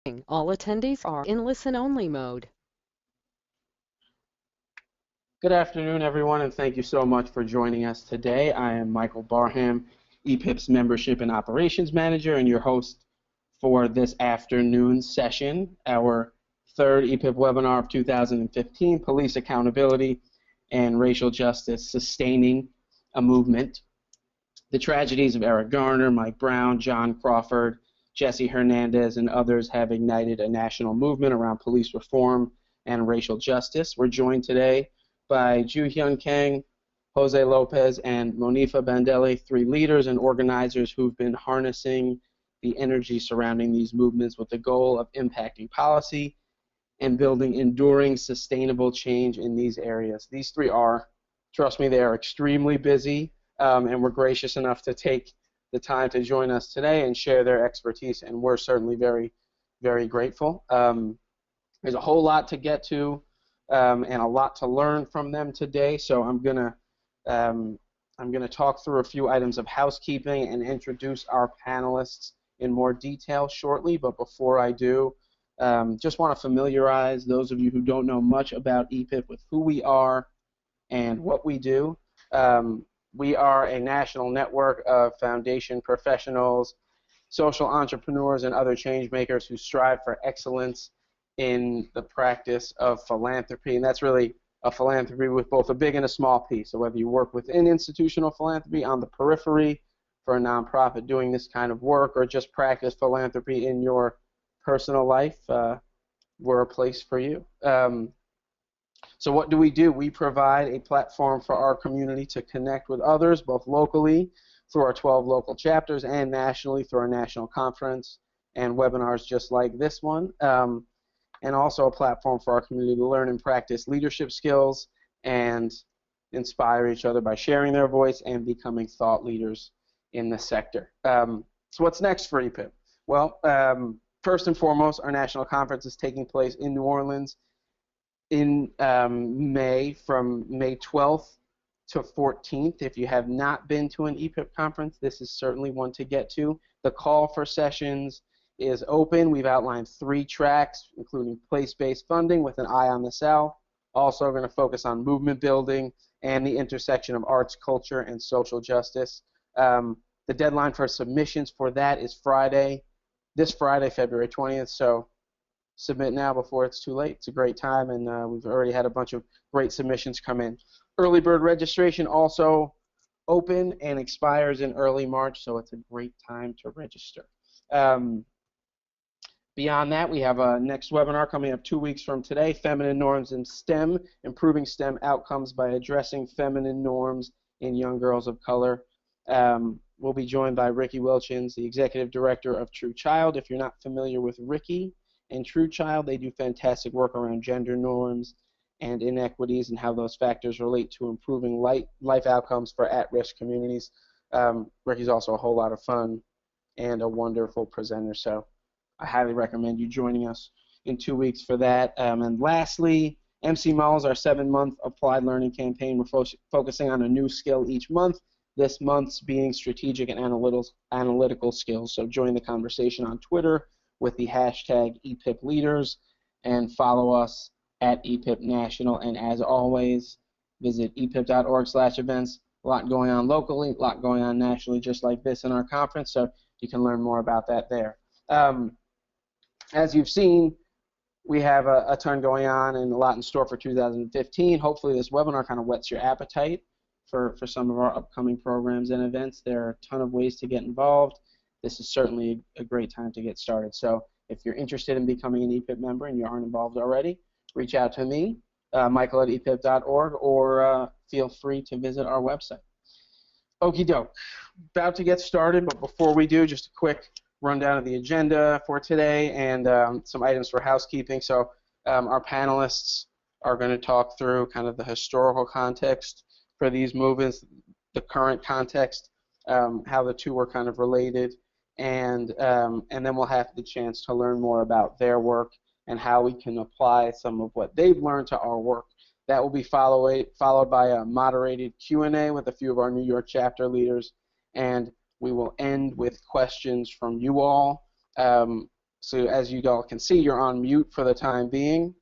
All attendees are in listen-only mode. Good afternoon, everyone, and thank you so much for joining us today. I am Michael Barham, EPIP's Membership and Operations Manager, and your host for this afternoon session, our third EPIP webinar of 2015, Police Accountability and Racial Justice, Sustaining a Movement. The tragedies of Eric Garner, Mike Brown, John Crawford, Jesse Hernandez, and others have ignited a national movement around police reform and racial justice. We're joined today by Ju Hyun Kang, Jose Lopez, and Monifa Bandelli, three leaders and organizers who've been harnessing the energy surrounding these movements with the goal of impacting policy and building enduring, sustainable change in these areas. These three are, trust me, they are extremely busy, and were gracious enough to take the time to join us today and share their expertise, and we're certainly very, very grateful. There's a whole lot to get to and a lot to learn from them today, so I'm gonna talk through a few items of housekeeping and introduce our panelists in more detail shortly. But before I do, just want to familiarize those of you who don't know much about EPIP with who we are and what we do. We are a national network of foundation professionals, social entrepreneurs, and other change makers who strive for excellence in the practice of philanthropy. And that's really a philanthropy with both a big and a small piece. So whether you work within institutional philanthropy, on the periphery for a nonprofit doing this kind of work, or just practice philanthropy in your personal life, we're a place for you. So what do? We provide a platform for our community to connect with others, both locally through our 12 local chapters and nationally through our national conference and webinars just like this one, and also a platform for our community to learn and practice leadership skills and inspire each other by sharing their voice and becoming thought leaders in the sector. So what's next for EPIP? Well, first and foremost, our national conference is taking place in New Orleans in May, from May 12th to 14th. If you have not been to an EPIP conference, this is certainly one to get to. The call for sessions is open. We've outlined 3 tracks, including place-based funding with an eye on the South. Also, we're going to focus on movement building and the intersection of arts, culture, and social justice. The deadline for submissions for that is this Friday, February 20th, so submit now before it's too late. It's a great time, and we've already had a bunch of great submissions come in. Early bird registration also open and expires in early March, so it's a great time to register. Beyond that, we have a next webinar coming up 2 weeks from today, Feminine Norms in STEM, Improving STEM Outcomes by Addressing Feminine Norms in Young Girls of Color. We'll be joined by Ricky Wilchins, the Executive Director of True Child. If you're not familiar with Ricky and True Child, they do fantastic work around gender norms and inequities and how those factors relate to improving life outcomes for at-risk communities. Ricky's also a whole lot of fun and a wonderful presenter, so I highly recommend you joining us in 2 weeks for that. And lastly, MC Malls, our 7-month applied learning campaign. We're focusing on a new skill each month, this month's being strategic and analytical skills. So join the conversation on Twitter with the hashtag EPIPLeaders, and follow us at EPIP National. And as always, visit epip.org/events. A lot going on locally, a lot going on nationally, just like this in our conference, so you can learn more about that there. As you've seen, we have a ton going on and a lot in store for 2015. Hopefully this webinar kind of whets your appetite for some of our upcoming programs and events. There are a ton of ways to get involved. This is certainly a great time to get started. So if you're interested in becoming an EPIP member and you aren't involved already, reach out to me, Michael at epip.org, or feel free to visit our website. Okie doke. About to get started, but before we do, just a quick rundown of the agenda for today and some items for housekeeping. So our panelists are going to talk through kind of the historical context for these movements, the current context, how the two are kind of related, and then we'll have the chance to learn more about their work and how we can apply some of what they've learned to our work. That will be followed by a moderated Q&A with a few of our New York chapter leaders, and we will end with questions from you all. So as you all can see, you're on mute for the time being.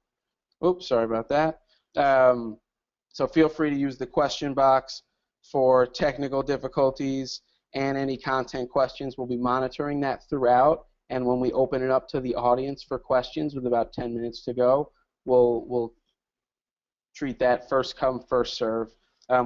Oops, sorry about that. So feel free to use the question box for technical difficulties and any content questions. We'll be monitoring that throughout, and when we open it up to the audience for questions with about 10 minutes to go, we'll treat that first come, first serve.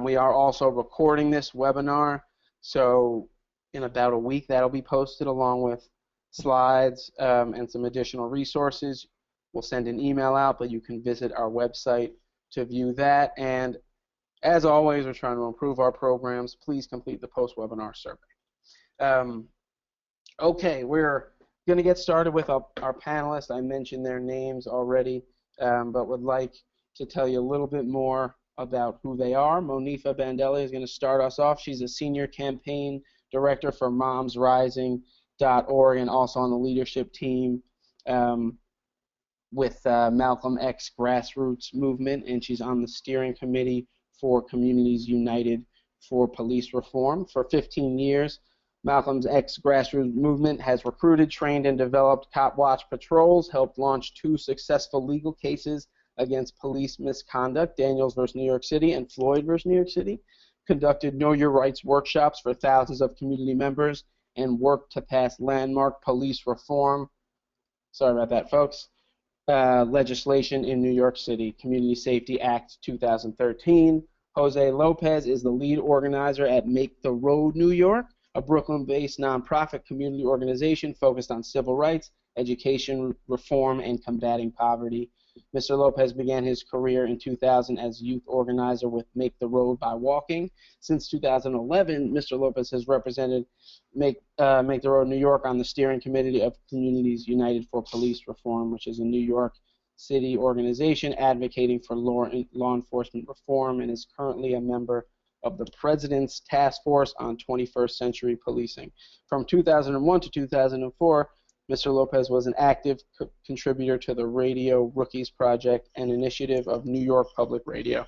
We are also recording this webinar, so in about a week that'll be posted along with slides and some additional resources. We'll send an email out, but you can visit our website to view that. And as always, we're trying to improve our programs. Please complete the post-webinar survey. Okay, we're going to get started with our panelists. I mentioned their names already, but would like to tell you a little bit more about who they are. Monifa Bandelli is going to start us off. She's a senior campaign director for MomsRising.org and also on the leadership team with Malcolm X Grassroots Movement, and she's on the steering committee for Communities United for Police Reform. For 15 years, Malcolm X Grassroots Movement has recruited, trained, and developed Cop Watch patrols, helped launch 2 successful legal cases against police misconduct, Daniels versus New York City and Floyd versus New York City, conducted Know Your Rights workshops for thousands of community members, and worked to pass landmark police reform, sorry about that, folks, legislation in New York City, Community Safety Act 2013. Jose Lopez is the lead organizer at Make the Road New York, a Brooklyn-based nonprofit community organization focused on civil rights, education reform, and combating poverty. Mr. Lopez began his career in 2000 as youth organizer with Make the Road by Walking. Since 2011, Mr. Lopez has represented Make the Road New York on the steering committee of Communities United for Police Reform, which is a New York City organization advocating for law enforcement reform, and is currently a member of the President's Task Force on 21st Century Policing. From 2001 to 2004, Mr. Lopez was an active contributor to the Radio Rookies Project, an initiative of New York Public Radio.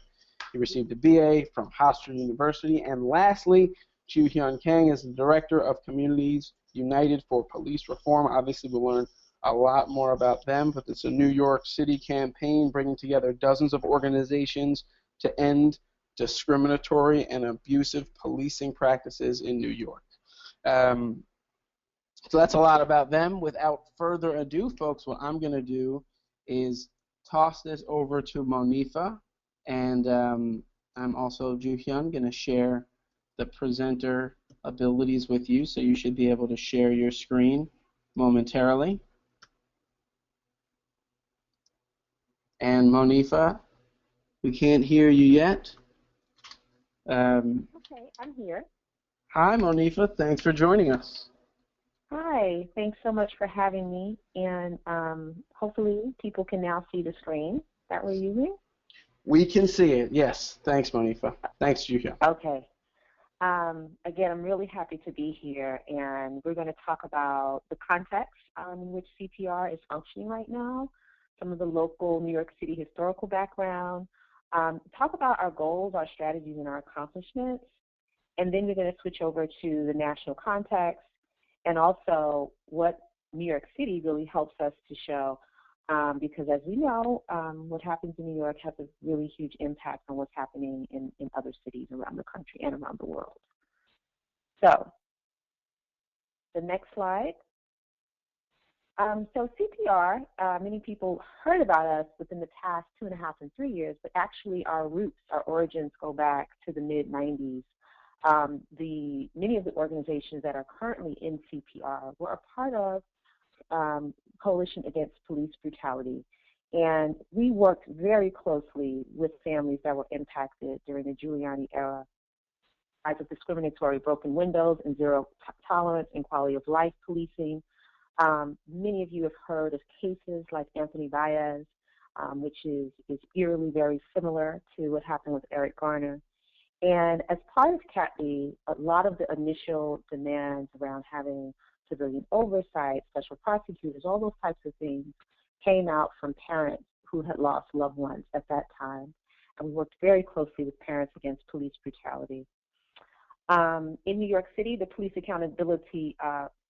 He received a BA from Hofstra University. And lastly, Chu Hyun Kang is the Director of Communities United for Police Reform. Obviously, we'll learn a lot more about them, but it's a New York City campaign bringing together dozens of organizations to end discriminatory and abusive policing practices in New York. So that's a lot about them. Without further ado, folks, what I'm going to do is toss this over to Monifa, and I'm also, Ju Hyun, going to share the presenter abilities with you, so you should be able to share your screen momentarily. And Monifa, we can't hear you yet. Okay, I'm here. Hi, Monifa. Thanks for joining us. Hi, thanks so much for having me, and hopefully people can now see the screen that we're using. We can see it, yes. Thanks, Monifa. Thanks, Julia. Okay. Again, I'm really happy to be here, and we're going to talk about the context in which CPR is functioning right now, some of the local New York City historical background, talk about our goals, our strategies, and our accomplishments, and then we're going to switch over to the national context, and also what New York City really helps us to show, because as we know, what happens in New York has a really huge impact on what's happening in other cities around the country and around the world. So, the next slide. So CPR, many people heard about us within the past 2.5 and 3 years, but actually our roots, our origins go back to the mid-90s. Many of the organizations that are currently in CPR were a part of Coalition Against Police Brutality, and we worked very closely with families that were impacted during the Giuliani era, as of discriminatory broken windows and zero tolerance and quality of life policing. Many of you have heard of cases like Anthony Baez, which is eerily very similar to what happened with Eric Garner. And as part of CATB, a lot of the initial demands around having civilian oversight, special prosecutors, all those types of things came out from parents who had lost loved ones at that time. And we worked very closely with Parents Against Police Brutality. In New York City, the Police Accountability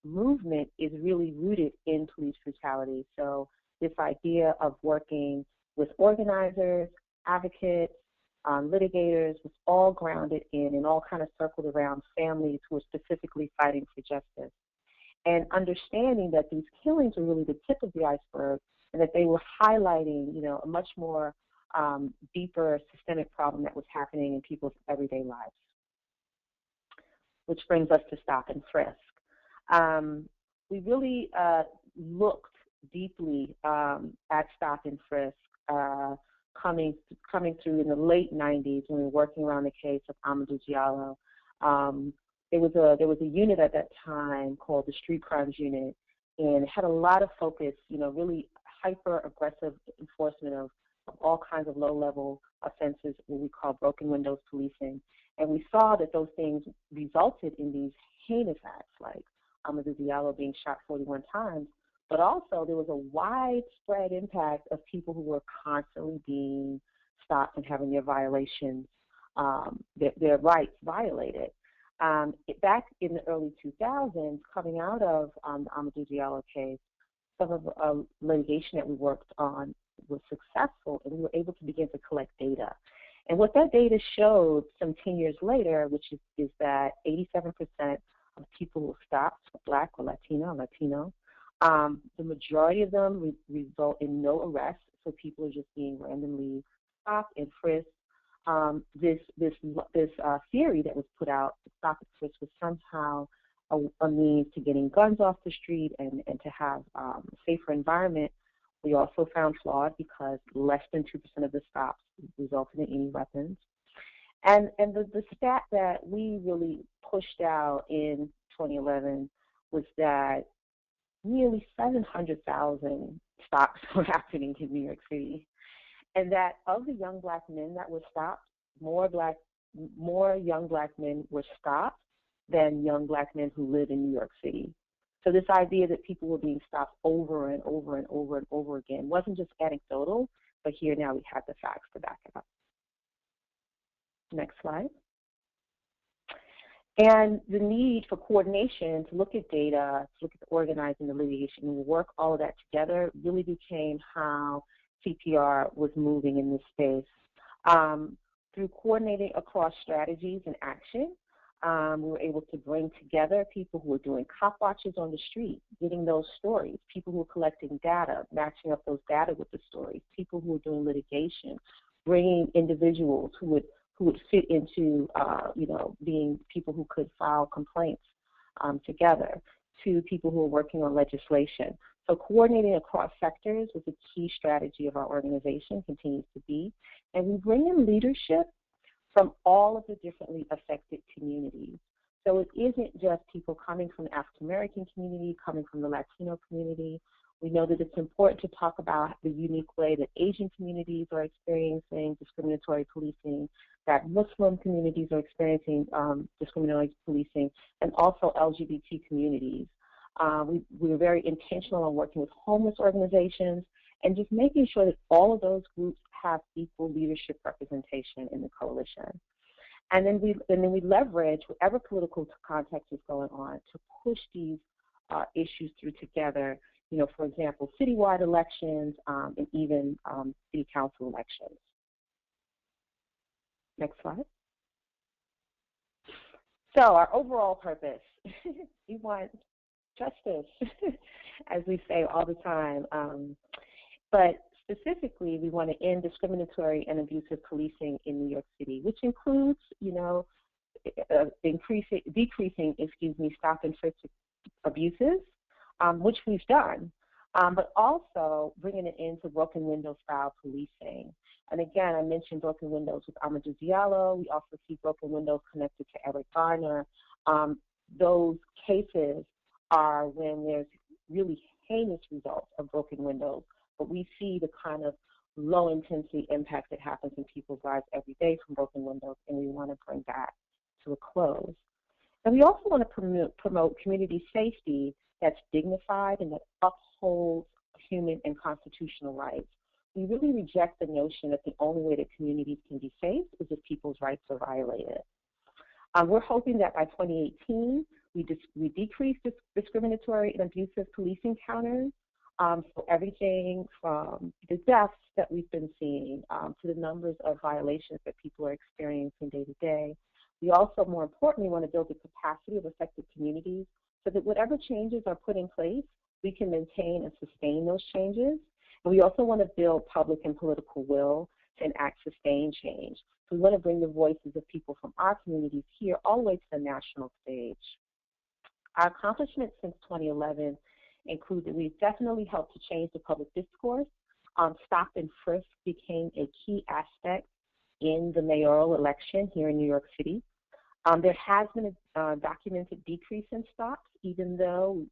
movement is really rooted in police brutality. So this idea of working with organizers, advocates, litigators was all grounded in and all kind of circled around families who were specifically fighting for justice. And understanding that these killings were really the tip of the iceberg and that they were highlighting, a much more deeper systemic problem that was happening in people's everyday lives. Which brings us to stop and frisk. We really looked deeply at stop and frisk coming through in the late 90s when we were working around the case of Amadou Diallo. There was a unit at that time called the Street Crimes Unit, and it had a lot of focus, really hyper-aggressive enforcement of all kinds of low-level offenses, what we call broken windows policing. And we saw that those things resulted in these heinous acts like Amadou Diallo being shot 41 times, but also there was a widespread impact of people who were constantly being stopped and having their violations, their rights violated. Back in the early 2000s, coming out of the Amadou Diallo case, some of the litigation that we worked on was successful, and we were able to begin to collect data. And what that data showed some 10 years later, which is that 87% of people who were stopped, Black or Latino, the majority of them result in no arrests, so people are just being randomly stopped and frisked. This theory that was put out, stop and frisk, was somehow a means to getting guns off the street and to have a safer environment. We also found flawed because less than 2% of the stops resulted in any weapons. And the stat that we really pushed out in 2011 was that nearly 700,000 stops were happening in New York City. And that of the young Black men that were stopped, more young Black men were stopped than young Black men who live in New York City. So this idea that people were being stopped over and over and over and over again wasn't just anecdotal, but here now we have the facts to back it up. Next slide. And the need for coordination to look at data, to look at the organizing, the litigation, and work all of that together really became how CPR was moving in this space. Through coordinating across strategies and action, we were able to bring together people who were doing cop watches on the street, getting those stories, people who were collecting data, matching up those data with the stories, people who were doing litigation, bringing individuals who would fit into, being people who could file complaints together, to people who are working on legislation. So coordinating across sectors was a key strategy of our organization, continues to be. And we bring in leadership from all of the differently affected communities. So it isn't just people coming from the African American community, coming from the Latino community. We know that it's important to talk about the unique way that Asian communities are experiencing discriminatory policing, that Muslim communities are experiencing discriminatory policing, and also LGBT communities. We were very intentional on working with homeless organizations and just making sure that all of those groups have equal leadership representation in the coalition. And then we leverage whatever political context is going on to push these issues through together. For example, citywide elections and even city council elections. Next slide. So our overall purpose, we want justice, as we say all the time. But specifically, we want to end discriminatory and abusive policing in New York City, which includes, decreasing stop and frisk abuses, which we've done, but also bringing it into broken window style policing. And again, I mentioned broken windows with Amadou Diallo. We also see broken windows connected to Eric Garner. Those cases are when there's really heinous results of broken windows, but we see the kind of low intensity impact that happens in people's lives every day from broken windows, and we want to bring that to a close. And we also want to promote community safety that's dignified and that upholds human and constitutional rights. We really reject the notion that the only way that communities can be safe is if people's rights are violated. We're hoping that by 2018, We decreased discriminatory and abusive police encounters. So everything from the deaths that we've been seeing to the numbers of violations that people are experiencing day to day. We also, more importantly, want to build the capacity of affected communities so that whatever changes are put in place, we can maintain and sustain those changes. And we also want to build public and political will to enact sustained change. So we want to bring the voices of people from our communities here all the way to the national stage. Our accomplishments since 2011 include that we've definitely helped to change the public discourse. Stop-and-frisk became a key aspect in the mayoral election here in New York City. There has been a documented decrease in stops, even though we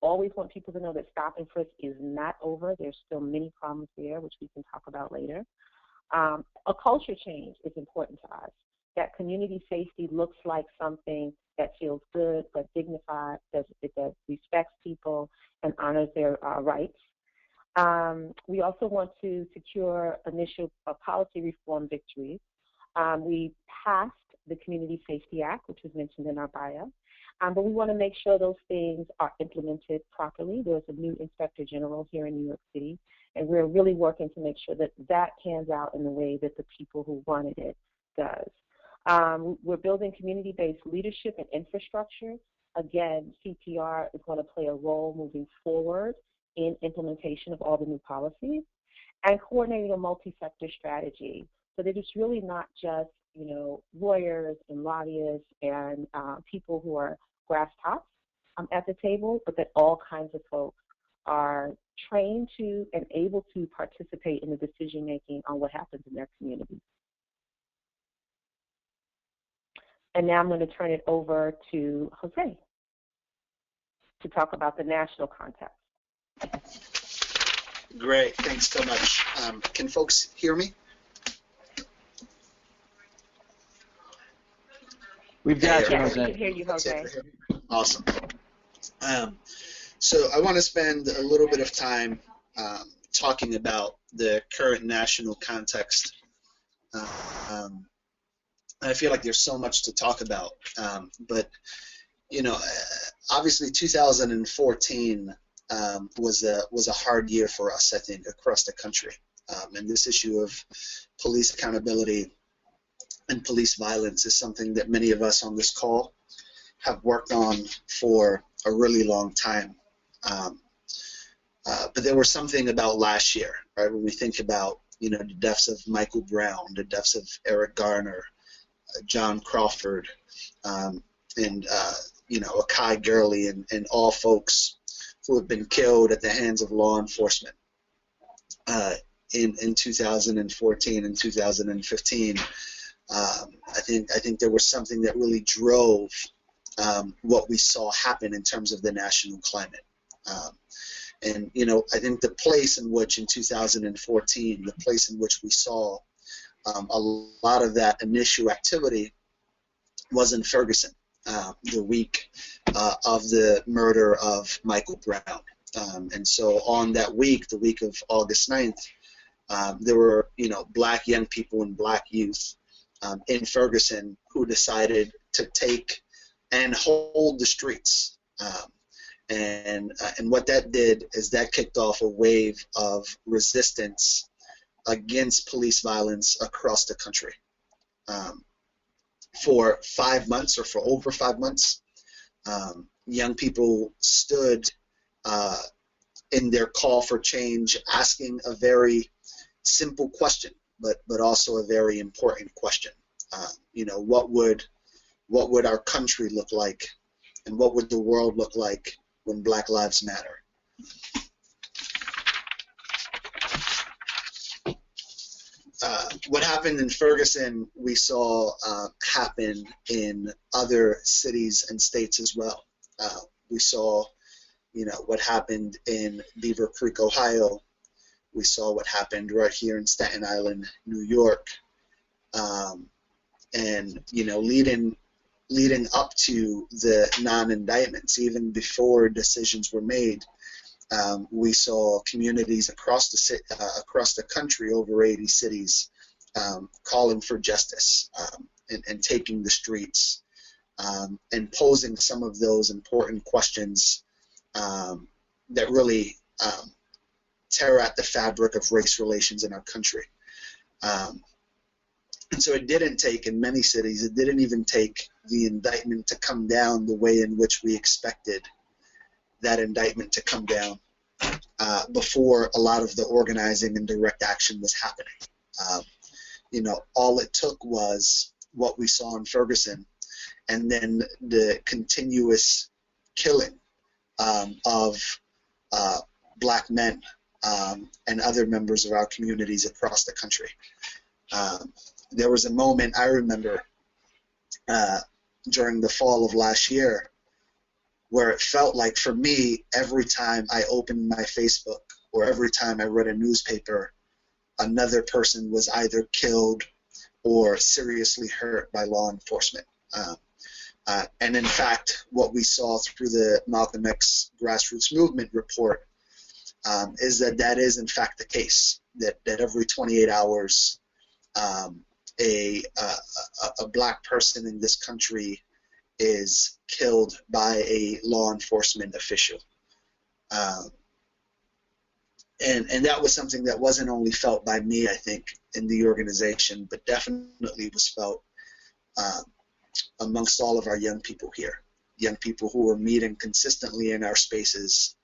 always want people to know that stop-and-frisk is not over. There's still many problems there, which we can talk about later. A culture change is important to us, that community safety looks like something that feels good, but dignified, that respects people and honors their rights. We also want to secure initial policy reform victories. We passed the Community Safety Act, which was mentioned in our bio, but we want to make sure those things are implemented properly. There's a new Inspector General here in New York City, and we're really working to make sure that that pans out in the way that the people who wanted it does. We're building community-based leadership and infrastructure. Again, CPR is going to play a role moving forward in implementation of all the new policies, and coordinating a multi-sector strategy so that it's really not just, you know, lawyers and lobbyists and people who are grass tops at the table, but that all kinds of folks are trained to and able to participate in the decision making on what happens in their communities. And now I'm going to turn it over to Jose to talk about the national context. Great, thanks so much. Can folks hear me? We've got you, Yes, Jose. we can hear you, Jose. Awesome. So I want to spend a little bit of time talking about the current national context. I feel like there's so much to talk about, but you know, obviously 2014 was a hard year for us, I think, across the country, and this issue of police accountability and police violence is something that many of us on this call have worked on for a really long time. But there was something about last year, right? When we think about, you know, the deaths of Michael Brown, the deaths of Eric Garner, John Crawford, and you know, Akai Gurley, and all folks who have been killed at the hands of law enforcement in 2014 and 2015. I think there was something that really drove what we saw happen in terms of the national climate. And you know, I think the place in which in 2014, the place in which we saw a lot of that initial activity was in Ferguson, the week of the murder of Michael Brown. And so on that week, the week of August 9th, there were, you know, black young people and black youth in Ferguson who decided to take and hold the streets. And what that did is that kicked off a wave of resistance against police violence across the country. For 5 months, or for over 5 months, young people stood in their call for change, asking a very simple question, but also a very important question. You know, what would our country look like, and what would the world look like when Black Lives Matter? What happened in Ferguson, we saw happen in other cities and states as well. We saw, you know, what happened in Beaver Creek, Ohio. We saw what happened right here in Staten Island, New York. And you know, leading up to the non-indictments, even before decisions were made, we saw communities across the country, over 80 cities, calling for justice and taking the streets and posing some of those important questions that really tear at the fabric of race relations in our country. And so it didn't take, in many cities, it didn't even take the indictment to come down the way in which we expected that indictment to come down before a lot of the organizing and direct action was happening. You know, all it took was what we saw in Ferguson, and then the continuous killing of black men and other members of our communities across the country. There was a moment I remember during the fall of last year where it felt like, for me, every time I opened my Facebook or every time I read a newspaper, another person was either killed or seriously hurt by law enforcement. And in fact, what we saw through the Malcolm X grassroots movement report is that is in fact the case, that every 28 hours a black person in this country is killed by a law enforcement official. And that was something that wasn't only felt by me, I think, in the organization, but definitely was felt amongst all of our young people here, young people who are meeting consistently in our spaces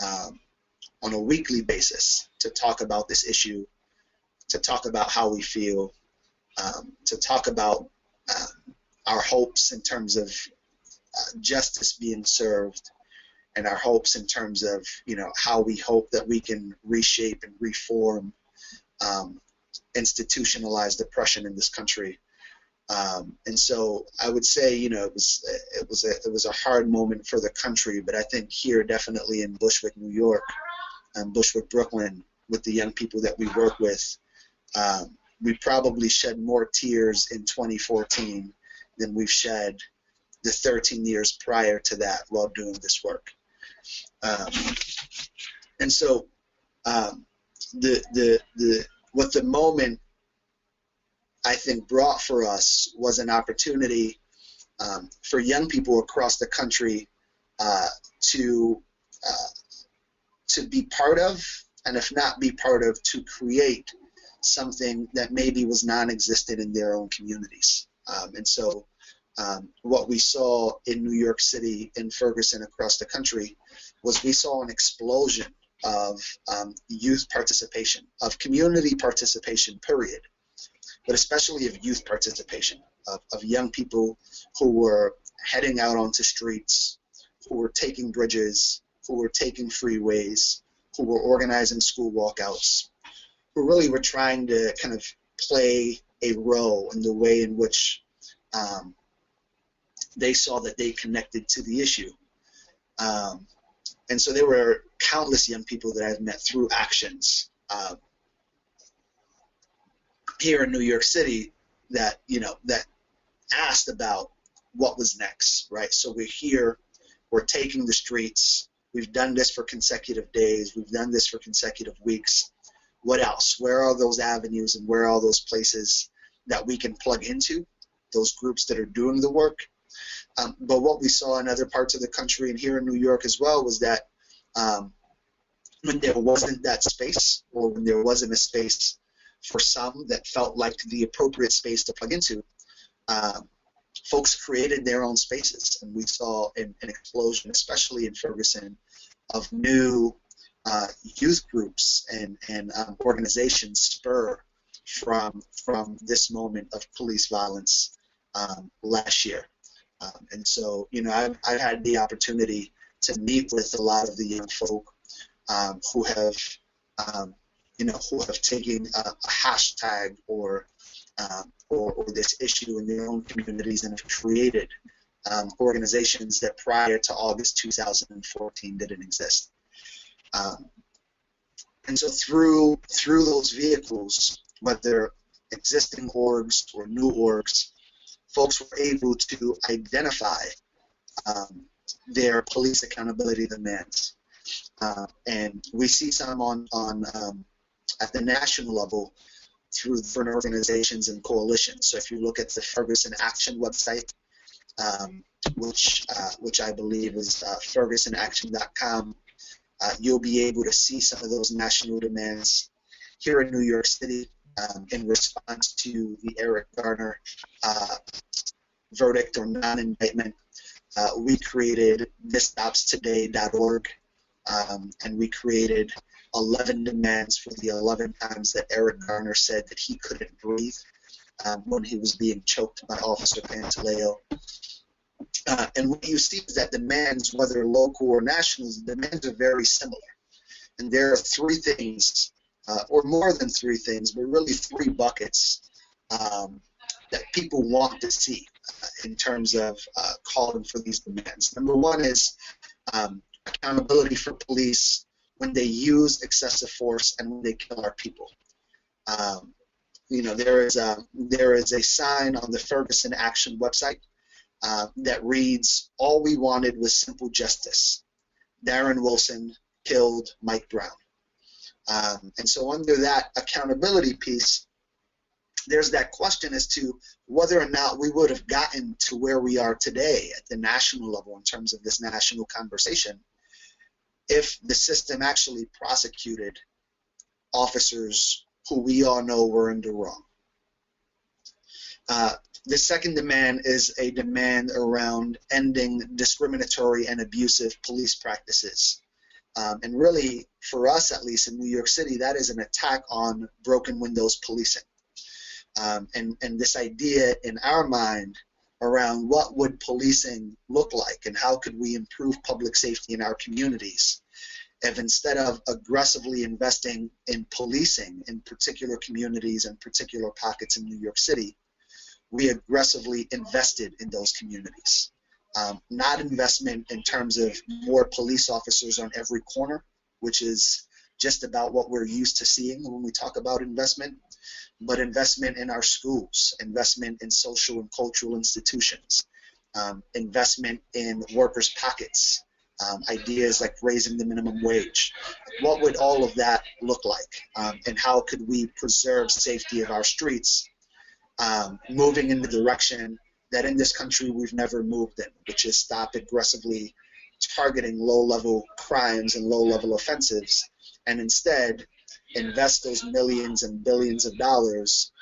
on a weekly basis to talk about this issue, to talk about how we feel, to talk about our hopes in terms of justice being served, and our hopes in terms of, you know, how we hope that we can reshape and reform institutionalized oppression in this country. And so I would say, you know, it was a hard moment for the country, but I think here, definitely in Bushwick, New York, and Bushwick, Brooklyn, with the young people that we work with, we probably shed more tears in 2014 than we've shed the 13 years prior to that while doing this work. And so what the moment, I think, brought for us was an opportunity for young people across the country to be part of, and if not be part of, to create something that maybe was non-existent in their own communities. And so what we saw in New York City, in Ferguson, across the country, was we saw an explosion of youth participation, of community participation, period, but especially of youth participation, of young people who were heading out onto streets, who were taking bridges, who were taking freeways, who were organizing school walkouts, who really were trying to kind of play a role in the way in which they saw that they connected to the issue. And so there were countless young people that I've met through actions here in New York City that, you know, that asked about what was next, right? So we're here, we're taking the streets, we've done this for consecutive days, we've done this for consecutive weeks. What else? Where are those avenues and where are those places that we can plug into, those groups that are doing the work? But what we saw in other parts of the country and here in New York as well was that when there wasn't that space, or when there wasn't a space for some that felt like the appropriate space to plug into, folks created their own spaces. And we saw an explosion, especially in Ferguson, of new youth groups and organizations spur from this moment of police violence last year. And so, you know, I've had the opportunity to meet with a lot of the young folk who have, you know, who have taken a hashtag or this issue in their own communities and have created organizations that prior to August 2014 didn't exist. And so through those vehicles, whether existing orgs or new orgs, folks were able to identify their police accountability demands. And we see some on at the national level through different organizations and coalitions. So if you look at the Ferguson Action website, which I believe is FergusonAction.com. You'll be able to see some of those national demands here in New York City in response to the Eric Garner verdict or non-indictment. We created thisstopstoday.org, and we created 11 demands for the 11 times that Eric Garner said that he couldn't breathe when he was being choked by Officer Pantaleo. And what you see is that demands, whether local or national, demands are very similar. And there are three things, or more than three things, but really three buckets that people want to see in terms of calling for these demands. Number one is accountability for police when they use excessive force and when they kill our people. There is a sign on the Ferguson Action website that reads, "All we wanted was simple justice. Darren Wilson killed Mike Brown." And so under that accountability piece, there's that question as to whether or not we would have gotten to where we are today at the national level in terms of this national conversation if the system actually prosecuted officers who we all know were in the wrong. The second demand is a demand around ending discriminatory and abusive police practices. And really, for us at least in New York City, that is an attack on broken windows policing. And this idea in our mind around what would policing look like and how could we improve public safety in our communities if instead of aggressively investing in policing in particular communities and particular pockets in New York City, we aggressively invested in those communities. Not investment in terms of more police officers on every corner, which is just about what we're used to seeing when we talk about investment, but investment in our schools, investment in social and cultural institutions, investment in workers' pockets, ideas like raising the minimum wage. What would all of that look like? And how could we preserve safety of our streets, moving in the direction that in this country we've never moved in, which is stop aggressively targeting low-level crimes and low-level offensives, and instead invest those millions and billions of dollars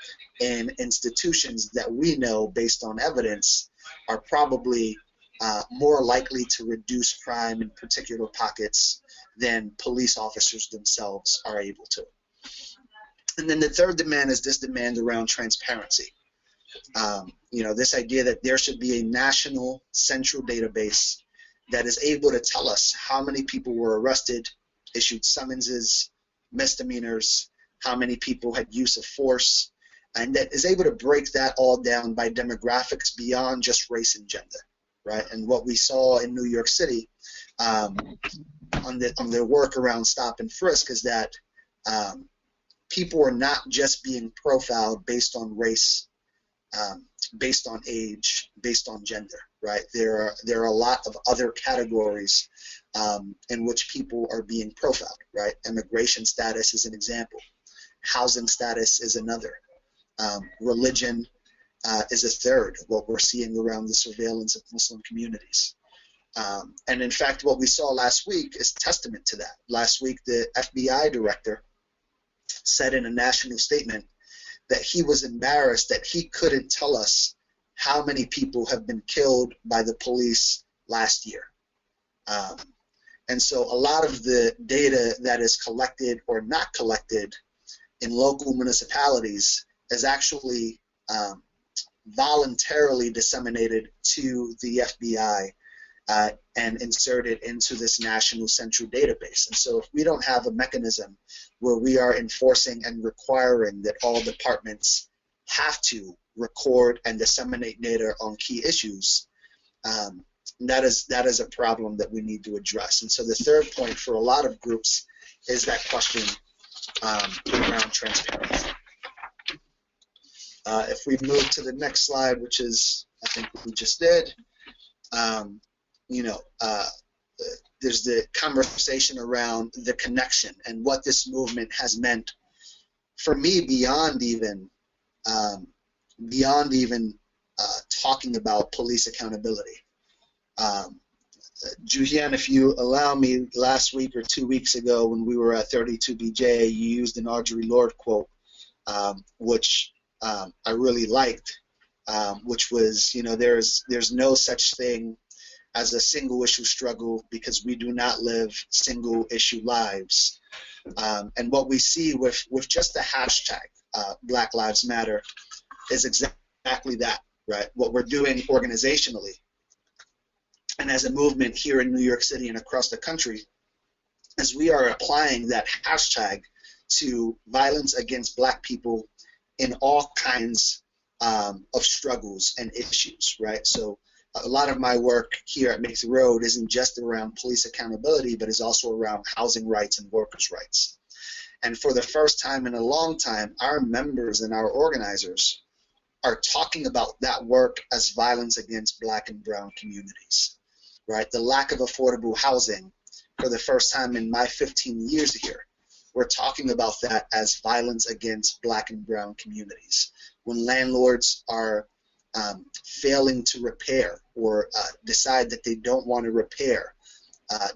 in institutions that we know, based on evidence, are probably more likely to reduce crime in particular pockets than police officers themselves are able to. And then the third demand is this demand around transparency. This idea that there should be a national central database that is able to tell us how many people were arrested, issued summonses, misdemeanors, how many people had use of force, and that is able to break that all down by demographics beyond just race and gender, right? And what we saw in New York City on the work around Stop-and-frisk is that people are not just being profiled based on race, based on age, based on gender, right? There are a lot of other categories in which people are being profiled, right? Immigration status is an example. Housing status is another. Religion is a third, what we're seeing around the surveillance of Muslim communities. And in fact, what we saw last week is testament to that. Last week, the FBI director said in a national statement that he was embarrassed that he couldn't tell us how many people have been killed by the police last year. And so a lot of the data that is collected or not collected in local municipalities is actually voluntarily disseminated to the FBI and inserted into this national central database. And so if we don't have a mechanism where we are enforcing and requiring that all departments have to record and disseminate data on key issues, that is a problem that we need to address. And so the third point for a lot of groups is that question around transparency. If we move to the next slide, which is I think what we just did, there's the conversation around the connection and what this movement has meant for me beyond even talking about police accountability. Juhian, if you allow me, last week or 2 weeks ago when we were at 32BJ, you used an Audre Lorde quote, which I really liked, which was, you know, there's no such thing as a single issue struggle because we do not live single issue lives. And what we see with just the hashtag Black Lives Matter is exactly that, right? What we're doing organizationally and as a movement here in New York City and across the country is we are applying that hashtag to violence against Black people in all kinds of struggles and issues, right? So a lot of my work here at Make the Road isn't just around police accountability, but is also around housing rights and workers' rights. And for the first time in a long time, our members and our organizers are talking about that work as violence against Black and brown communities, right? The lack of affordable housing, for the first time in my 15 years here, we're talking about that as violence against Black and brown communities. When landlords are failing to repair or decide that they don't want to repair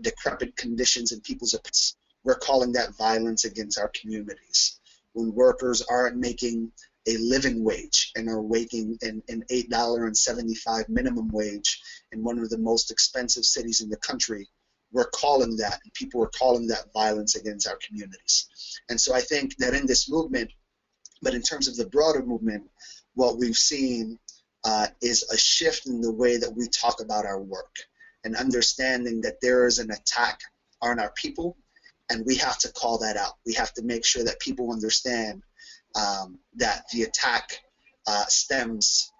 decrepit conditions in people's apartments, we're calling that violence against our communities. When workers aren't making a living wage and are making an $8.75 minimum wage in one of the most expensive cities in the country, we're calling that, and people are calling that violence against our communities. And so I think that in this movement, but in terms of the broader movement, what we've seen is a shift in the way that we talk about our work and understanding that there is an attack on our people, and we have to call that out. We have to make sure that people understand that the attack stems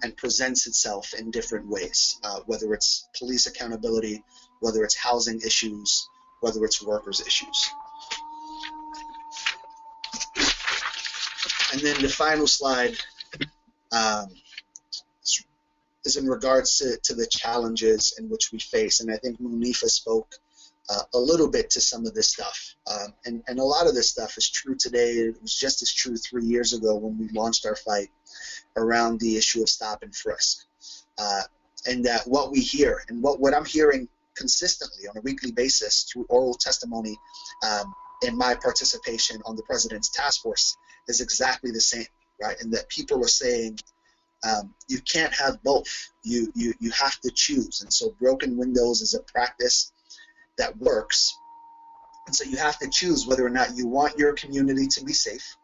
and presents itself in different ways, whether it's police accountability, whether it's housing issues, whether it's workers' issues. And then the final slide is in regards to the challenges in which we face. And I think Munifa spoke a little bit to some of this stuff. And a lot of this stuff is true today. It was just as true 3 years ago when we launched our fight around the issue of stop and frisk. And that what we hear and what I'm hearing consistently on a weekly basis through oral testimony in my participation on the President's Task Force is exactly the same, right? And that people are saying, you can't have both. You have to choose. And so broken windows is a practice that works. And so you have to choose whether or not you want your community to be safe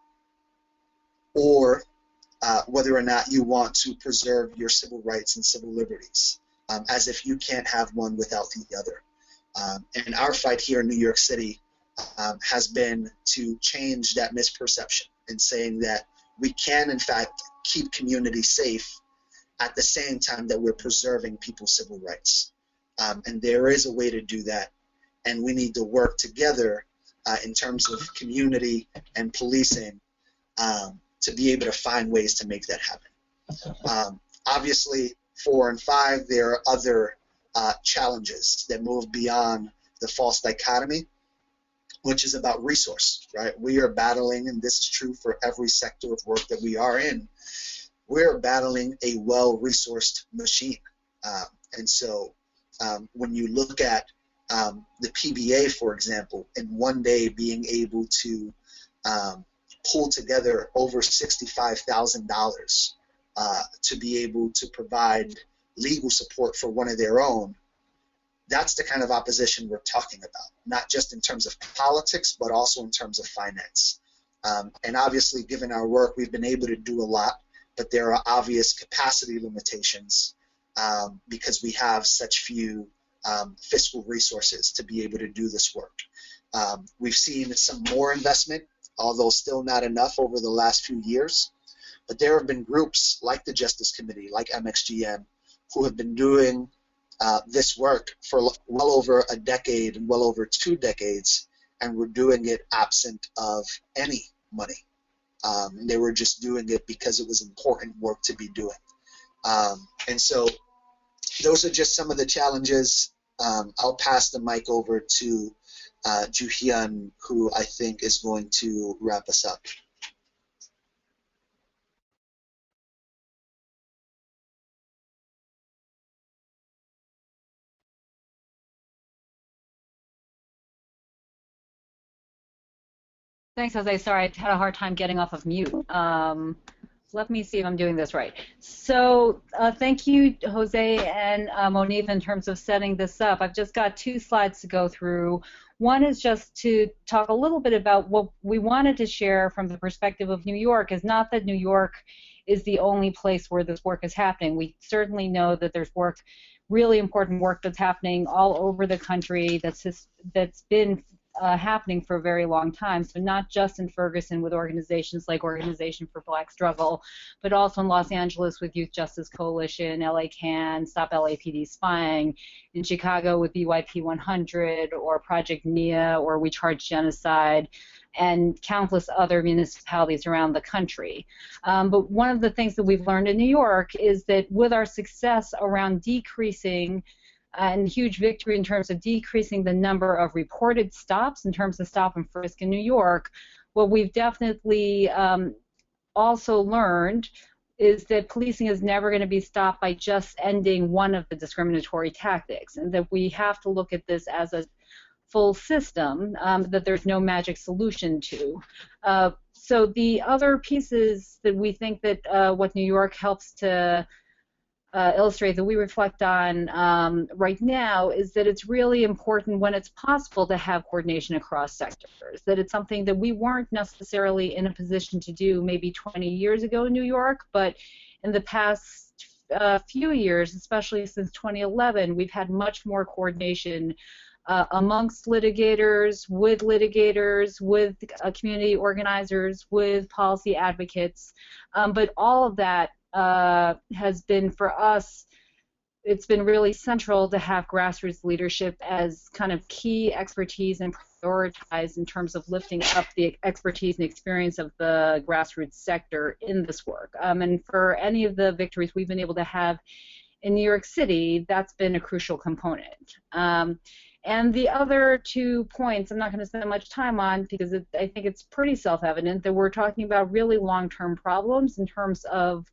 or whether or not you want to preserve your civil rights and civil liberties, as if you can't have one without the other. And our fight here in New York City has been to change that misperception and saying that we can, in fact, keep communities safe at the same time that we're preserving people's civil rights. And there is a way to do that, and we need to work together in terms of community and policing to be able to find ways to make that happen. Obviously, 4 and 5, there are other challenges that move beyond the false dichotomy, which is about resource, right? We are battling, and this is true for every sector of work that we are in, we're battling a well-resourced machine. And so when you look at the PBA, for example, in one day being able to pull together over $65,000 to be able to provide legal support for one of their own, that's the kind of opposition we're talking about, not just in terms of politics, but also in terms of finance. And obviously, given our work, we've been able to do a lot, but there are obvious capacity limitations because we have such few fiscal resources to be able to do this work. We've seen some more investment, although still not enough over the last few years. But there have been groups like the Justice Committee, like MXGM, who have been doing this work for well over a decade and well over 2 decades, and were doing it absent of any money. They were just doing it because it was important work to be doing. And so those are just some of the challenges. I'll pass the mic over to Juhian, who I think is going to wrap us up. Thanks, Jose. Sorry, I had a hard time getting off of mute. Let me see if I'm doing this right. So thank you, Jose and Monifa, in terms of setting this up. I've just got 2 slides to go through. One is just to talk a little bit about what we wanted to share from the perspective of New York. Is not that New York is the only place where this work is happening. We certainly know that there's work, really important work that's happening all over the country that's been happening for a very long time. So not just in Ferguson with organizations like Organization for Black Struggle, but also in Los Angeles with Youth Justice Coalition, LA CAN, Stop LAPD Spying, in Chicago with BYP 100, or Project NIA, or We Charge Genocide, and countless other municipalities around the country. But one of the things that we've learned in New York is that with our success around decreasing and huge victory in terms of decreasing the number of reported stops in terms of stop and frisk in New York, what we've definitely also learned is that policing is never going to be stopped by just ending one of the discriminatory tactics, and that we have to look at this as a full system that there's no magic solution to. So the other pieces that we think that what New York helps to illustrate that we reflect on right now is that it's really important when it's possible to have coordination across sectors, that it's something that we weren't necessarily in a position to do maybe 20 years ago in New York, but in the past few years, especially since 2011, we've had much more coordination amongst litigators, with community organizers, with policy advocates, but all of that has been, for us, it's been really central to have grassroots leadership as kind of key expertise and prioritize in terms of lifting up the expertise and experience of the grassroots sector in this work. And for any of the victories we've been able to have in New York City, that's been a crucial component. And the other 2 points I'm not going to spend much time on because I think it's pretty self-evident that we're talking about really long-term problems in terms of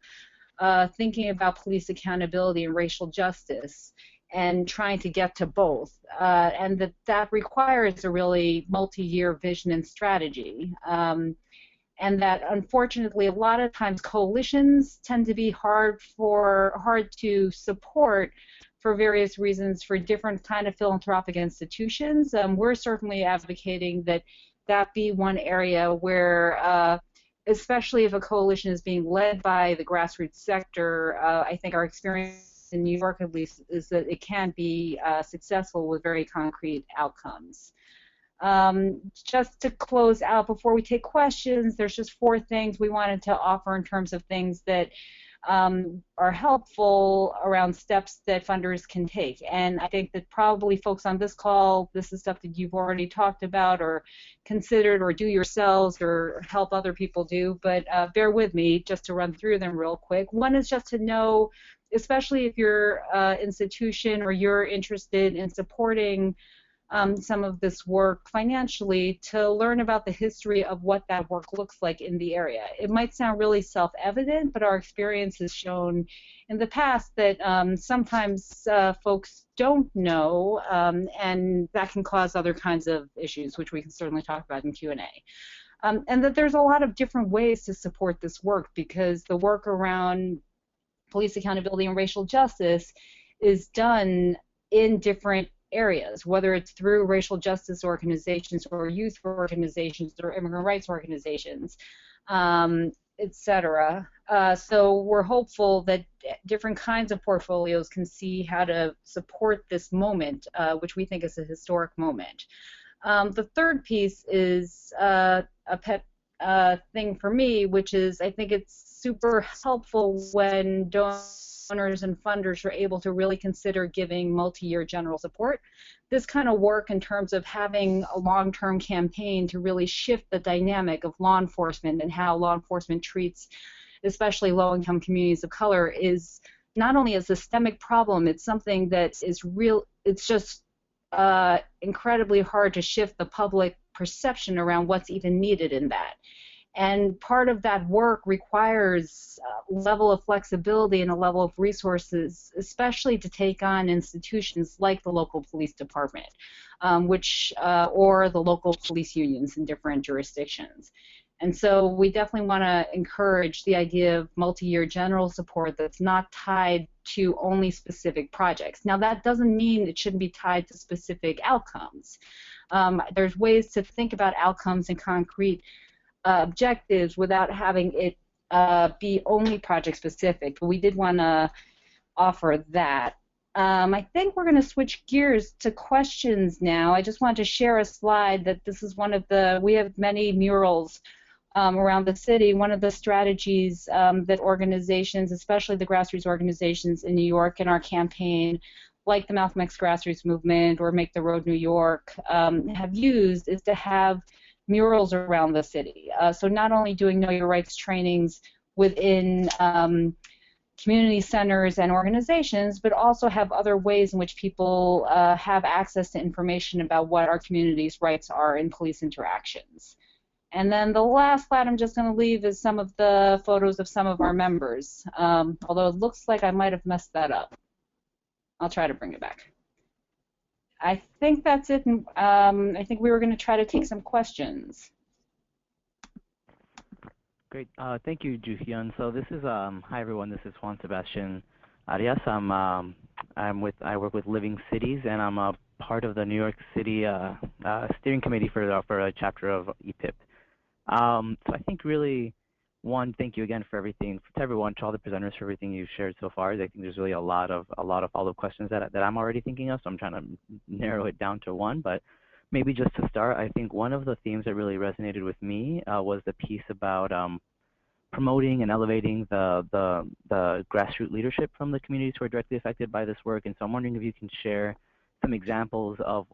thinking about police accountability and racial justice and trying to get to both, and that requires a really multi-year vision and strategy. And that unfortunately a lot of times coalitions tend to be hard to support for various reasons for different kind of philanthropic institutions. We're certainly advocating that that be one area where, especially if a coalition is being led by the grassroots sector, I think our experience in New York at least is that it can be successful with very concrete outcomes. Just to close out before we take questions, there's just 4 things we wanted to offer in terms of things that are helpful around steps that funders can take. And I think that probably folks on this call, this is stuff that you've already talked about or considered or do yourselves or help other people do, but bear with me just to run through them real quick. One is just to know, especially if your institution or you're interested in supporting some of this work financially, to learn about the history of what that work looks like in the area. It might sound really self-evident, but our experience has shown in the past that sometimes folks don't know, and that can cause other kinds of issues, which we can certainly talk about in Q&A. And that there's a lot of different ways to support this work, because the work around police accountability and racial justice is done in different areas, whether it's through racial justice organizations or youth organizations or immigrant rights organizations, etc. So we're hopeful that different kinds of portfolios can see how to support this moment, which we think is a historic moment. The third piece is a pet thing for me, which is I think it's super helpful when donors and funders are able to really consider giving multi-year general support. This kind of work in terms of having a long-term campaign to really shift the dynamic of law enforcement and how law enforcement treats especially low-income communities of color is not only a systemic problem, it's something that is real, it's just incredibly hard to shift the public perception around what's even needed in that. And part of that work requires a level of flexibility and a level of resources, especially to take on institutions like the local police department. or the local police unions in different jurisdictions. And so we definitely want to encourage the idea of multi-year general support that's not tied to only specific projects. Now, that doesn't mean it shouldn't be tied to specific outcomes. There's ways to think about outcomes and concrete objectives without having it be only project specific. But we did want to offer that. I think we're going to switch gears to questions now. I just wanted to share a slide that this is one of the, we have many murals around the city. One of the strategies that organizations, especially the grassroots organizations in New York in our campaign, like the Malcolm X Grassroots Movement or Make the Road New York, have used is to have murals around the city. So not only doing Know Your Rights trainings within community centers and organizations, but also have other ways in which people have access to information about what our community's rights are in police interactions. And then the last slide I'm just going to leave is some of the photos of some of our members, although it looks like I might have messed that up. I'll try to bring it back. I think that's it. I think we were going to try to take some questions. Great. Thank you, Juhyun. So this is hi everyone. This is Juan Sebastian Arias. I work with Living Cities, and I'm a part of the New York City steering committee for a chapter of EPIP. So I think really, one, thank you again for everything, to everyone, to all the presenters for everything you've shared so far. I think there's really a lot of follow-up questions that I'm already thinking of, so I'm trying to narrow it down to one. But maybe just to start, I think one of the themes that really resonated with me was the piece about promoting and elevating the grassroots leadership from the communities who are directly affected by this work. And so I'm wondering if you can share some examples of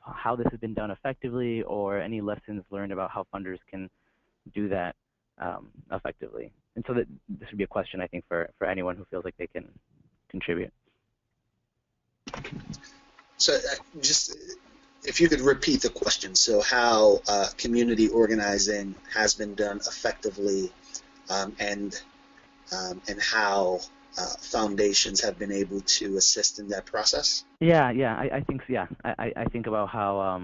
how this has been done effectively, or any lessons learned about how funders can do that effectively. And so that this would be a question, I think, for anyone who feels like they can contribute. So just if you could repeat the question. So how community organizing has been done effectively, and how foundations have been able to assist in that process? Yeah, I think so, yeah. I think about how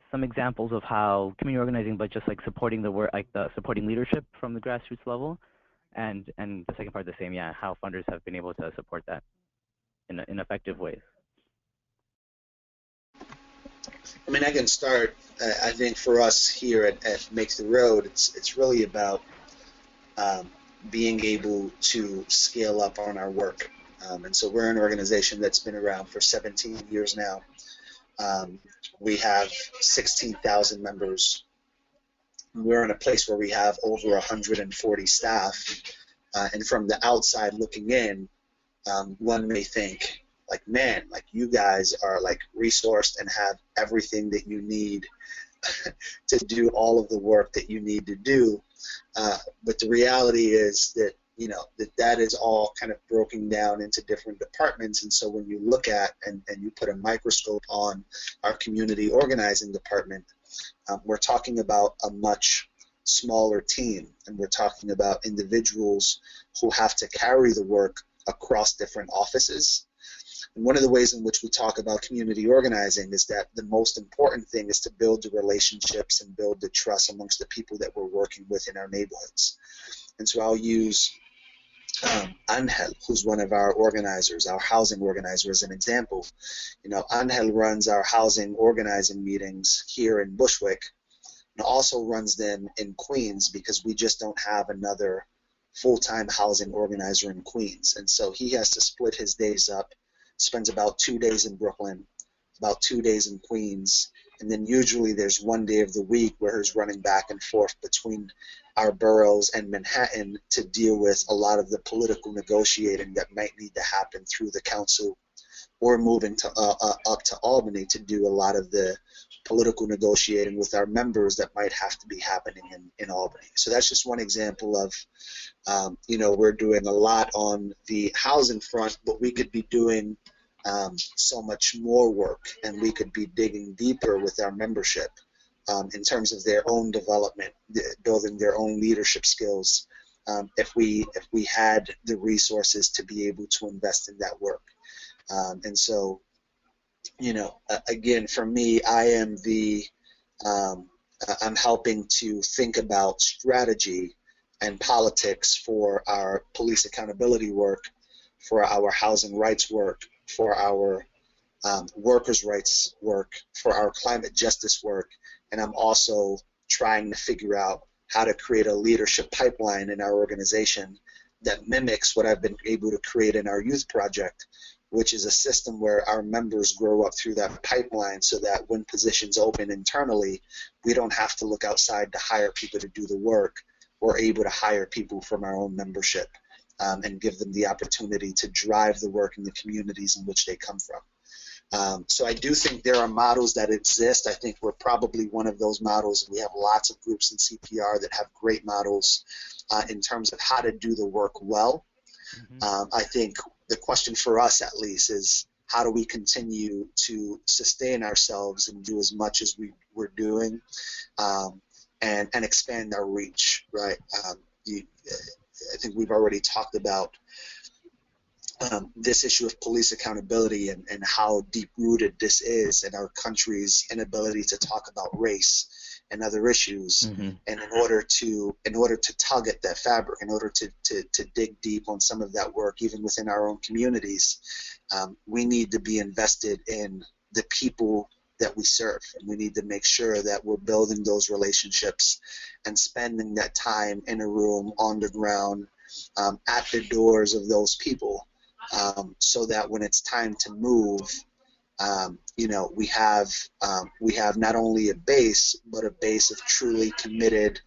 some examples of how community organizing, but just like supporting the work, like the supporting leadership from the grassroots level, and the second part the same, yeah, how funders have been able to support that in effective ways. I mean, I can start. I think for us here at Makes the Road, it's really about being able to scale up on our work. And so we're an organization that's been around for 17 years now. We have 16,000 members. We're in a place where we have over 140 staff. And from the outside looking in, one may think, like, man, like you guys are like resourced and have everything that you need to do all of the work that you need to do. But the reality is that, you know, that is all kind of broken down into different departments. And so when you look at and you put a microscope on our community organizing department, we're talking about a much smaller team, and we're talking about individuals who have to carry the work across different offices. And one of the ways in which we talk about community organizing is that the most important thing is to build the relationships and build the trust amongst the people that we're working with in our neighborhoods. And so I'll use Angel, who's one of our organizers, our housing organizer, as an example. You know, Angel runs our housing organizing meetings here in Bushwick, and also runs them in Queens because we just don't have another full-time housing organizer in Queens. And so he has to split his days up, spends about 2 days in Brooklyn, about 2 days in Queens, and then usually there's 1 day of the week where he's running back and forth between our boroughs and Manhattan to deal with a lot of the political negotiating that might need to happen through the council, or moving to up to Albany to do a lot of the political negotiating with our members that might have to be happening in Albany. So that's just one example of, you know, we're doing a lot on the housing front, but we could be doing so much more work, and we could be digging deeper with our membership in terms of their own development, building their own leadership skills, if we had the resources to be able to invest in that work. And so you know, again, for me, I am I'm helping to think about strategy and politics for our police accountability work, for our housing rights work, for our workers' rights work, for our climate justice work, and I'm also trying to figure out how to create a leadership pipeline in our organization that mimics what I've been able to create in our youth project, which is a system where our members grow up through that pipeline so that when positions open internally, we don't have to look outside to hire people to do the work. We're able to hire people from our own membership and give them the opportunity to drive the work in the communities in which they come from. So I do think there are models that exist. I think we're probably one of those models. We have lots of groups in CPR that have great models in terms of how to do the work well. I think the question for us, at least, is how do we continue to sustain ourselves and do as much as we're doing and expand our reach, right? I think we've already talked about this issue of police accountability and how deep-rooted this is in our country's inability to talk about race and other issues. And in order to tug at that fabric, in order to dig deep on some of that work, even within our own communities, we need to be invested in the people that we serve. And we need to make sure that we're building those relationships and spending that time in a room, on the ground, at the doors of those people. So that when it's time to move, you know, we have not only a base, but a base of truly committed,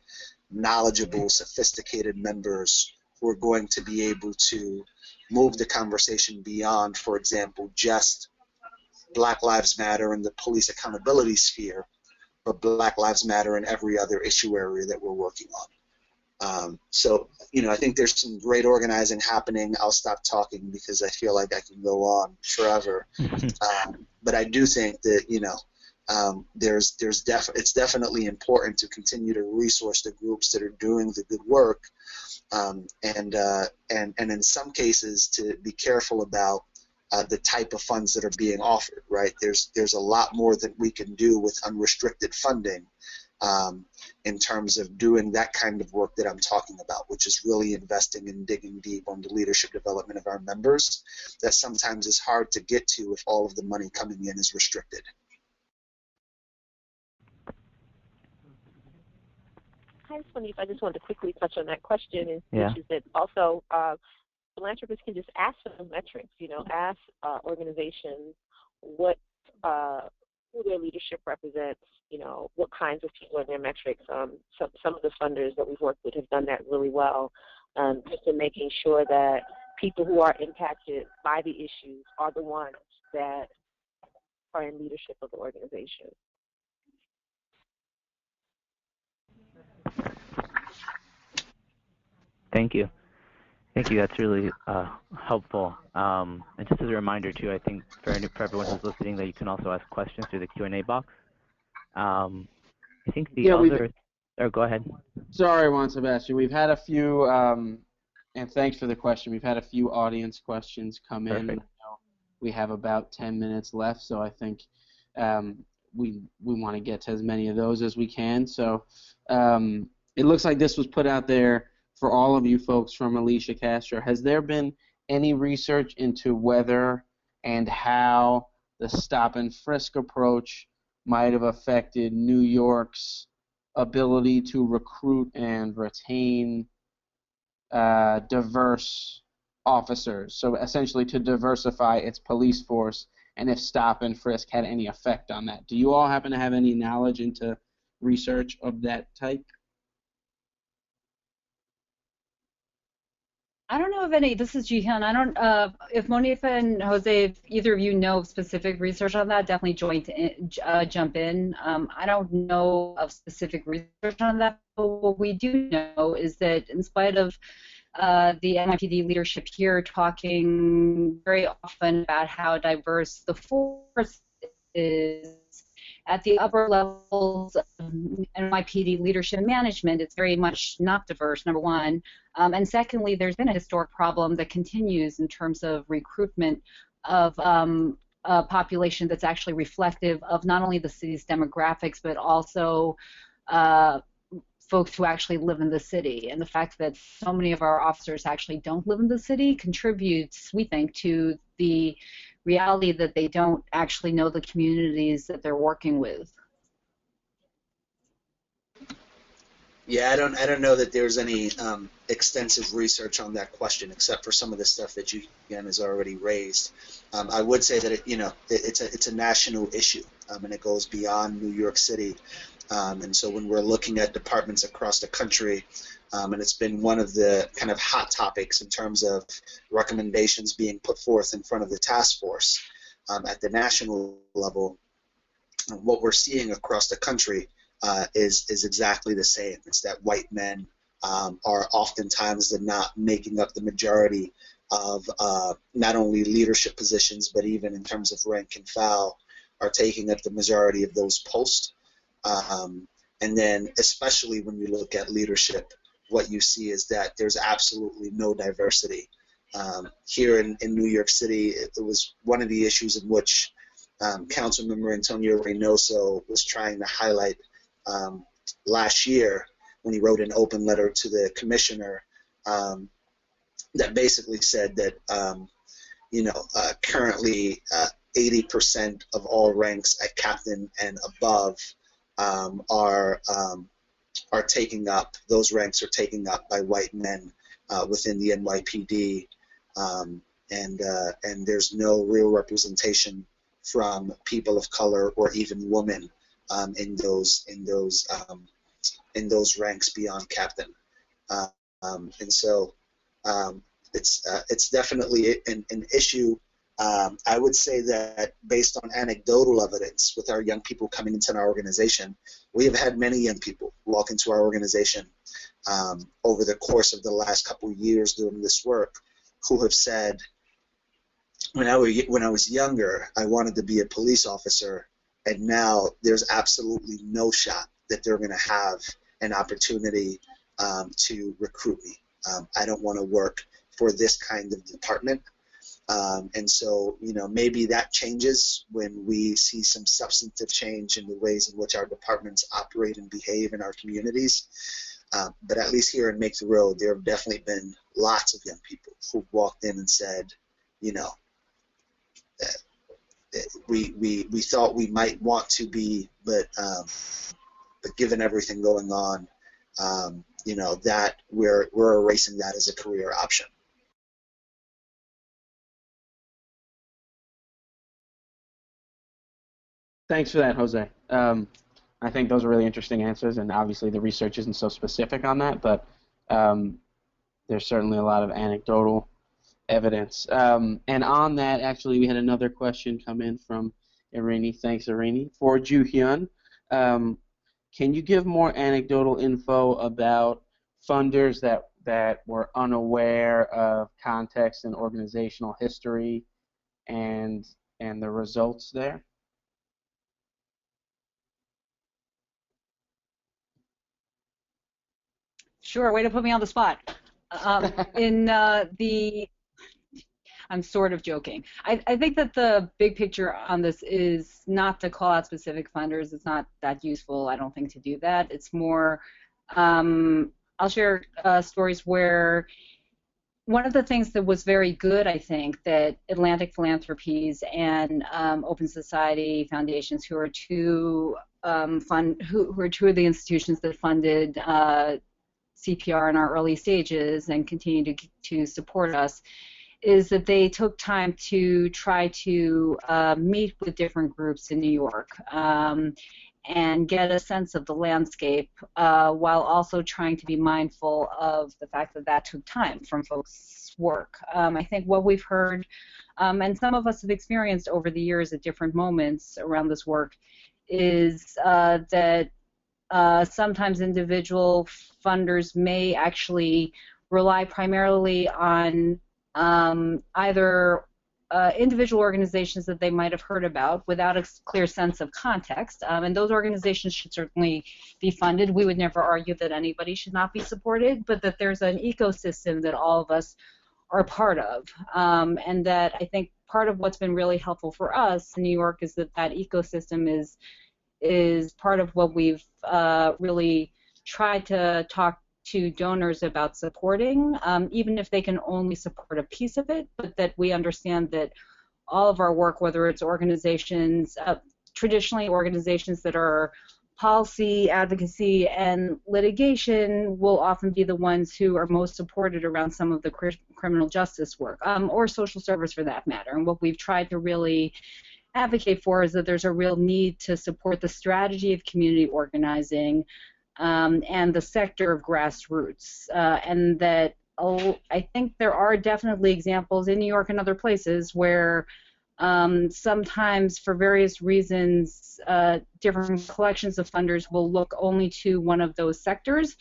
knowledgeable, sophisticated members who are going to be able to move the conversation beyond, for example, just Black Lives Matter in the police accountability sphere, but Black Lives Matter in every other issue area that we're working on. So, you know, I think there's some great organizing happening. I'll stop talking because I feel like I can go on forever. But I do think that, you know, it's definitely important to continue to resource the groups that are doing the good work, and in some cases to be careful about the type of funds that are being offered. Right? There's a lot more that we can do with unrestricted funding. In terms of doing that kind of work that I'm talking about, which is really investing and digging deep on the leadership development of our members, that sometimes is hard to get to if all of the money coming in is restricted. I just wanted to quickly touch on that question, Yeah. which is that also philanthropists can just ask for metrics, you know, ask organizations what who their leadership represents, you know, what kinds of people are their metrics. Some of the funders that we've worked with have done that really well, just in making sure that people who are impacted by the issues are the ones that are in leadership of the organization. Thank you. Thank you. That's really helpful. And just as a reminder, too, I think for everyone who's listening, that you can also ask questions through the Q&A box. I think the other... Or go ahead. Sorry, Juan Sebastian. We've had a few, and thanks for the question. We've had a few audience questions come in. Perfect. We have about 10 minutes left, so I think we want to get to as many of those as we can. So it looks like this was put out there for all of you folks from Alicia Castro. Has there been any research into whether and how the stop-and-frisk approach might have affected New York's ability to recruit and retain diverse officers, so essentially to diversify its police force, and if stop-and-frisk had any effect on that? Do you all happen to have any knowledge into research of that type? I don't know of any. This is Jihyun. I don't. If Monifa and Jose, if either of you know of specific research on that, definitely jump in. I don't know of specific research on that, but what we do know is that in spite of the NYPD leadership here talking very often about how diverse the force is, at the upper levels of NYPD leadership and management, it's very much not diverse, number one. And secondly, there's been a historic problem that continues in terms of recruitment of a population that's actually reflective of not only the city's demographics, but also folks who actually live in the city. And the fact that so many of our officers actually don't live in the city contributes, we think, to the reality that they don't actually know the communities that they're working with. Yeah, I don't know that there's any extensive research on that question, except for some of the stuff that you again has already raised. I would say that it's a national issue, and it goes beyond New York City. And so when we're looking at departments across the country, and it's been one of the kind of hot topics in terms of recommendations being put forth in front of the task force at the national level, what we're seeing across the country is exactly the same. It's that white men are oftentimes not making up the majority of not only leadership positions, but even in terms of rank and file, are taking up the majority of those posts. And then especially when you look at leadership, what you see is that there's absolutely no diversity. Here in New York City, it was one of the issues in which Councilmember Antonio Reynoso was trying to highlight last year when he wrote an open letter to the commissioner that basically said that currently 80% of all ranks at captain and above are taking up, those ranks are taken up by white men within the NYPD, and there's no real representation from people of color or even women in those ranks beyond captain, and so it's definitely an issue. I would say that based on anecdotal evidence with our young people coming into our organization, we have had many young people walk into our organization over the course of the last couple of years doing this work who have said, when I was younger, I wanted to be a police officer, and now there's absolutely no shot that they're going to have an opportunity to recruit me. I don't want to work for this kind of department. And so, maybe that changes when we see some substantive change in the ways in which our departments operate and behave in our communities. But at least here in Make the Road, there have definitely been lots of young people who walked in and said, we thought we might want to be, but given everything going on, that we're erasing that as a career option. Thanks for that, Jose. I think those are really interesting answers, and obviously the research isn't so specific on that, but there's certainly a lot of anecdotal evidence. And on that, actually, we had another question come in from Irini. Thanks, Irini. For Joo-hyun, can you give more anecdotal info about funders that were unaware of context and organizational history and the results there? Sure, way to put me on the spot. I'm sort of joking. I think that the big picture on this is not to call out specific funders. It's not that useful, I don't think, to do that. It's more, I'll share stories where one of the things that was very good, I think, that Atlantic Philanthropies and Open Society Foundations, who are two of the institutions that funded CPR in our early stages and continue to support us, is that they took time to try to meet with different groups in New York and get a sense of the landscape while also trying to be mindful of the fact that that took time from folks' work. I think what we've heard, and some of us have experienced over the years at different moments around this work, is that sometimes individual funders may actually rely primarily on either individual organizations that they might have heard about without a clear sense of context, and those organizations should certainly be funded. We would never argue that anybody should not be supported, but that there's an ecosystem that all of us are part of, and that I think part of what's been really helpful for us in New York is that that ecosystem is part of what we've really tried to talk to donors about supporting, even if they can only support a piece of it, but that we understand that all of our work, whether it's organizations, traditionally organizations that are policy, advocacy, and litigation, will often be the ones who are most supported around some of the criminal justice work, or social service for that matter. And what we've tried to really advocate for is that there's a real need to support the strategy of community organizing and the sector of grassroots, and that I think there are definitely examples in New York and other places where sometimes for various reasons different collections of funders will look only to one of those sectors.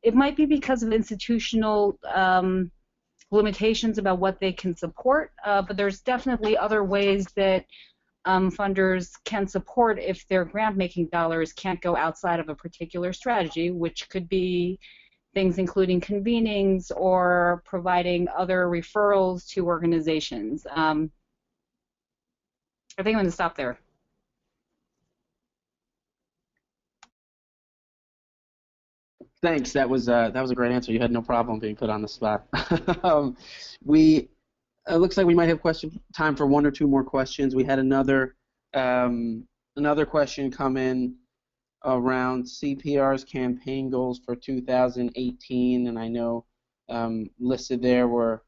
It might be because of institutional limitations about what they can support, but there's definitely other ways that funders can support if their grant-making dollars can't go outside of a particular strategy, which could be things including convenings or providing other referrals to organizations. I think I'm going to stop there. Thanks. That was a great answer. You had no problem being put on the spot. It looks like we might have time for one or two more questions. We had another question come in around CPR's campaign goals for 2018, and I know listed there were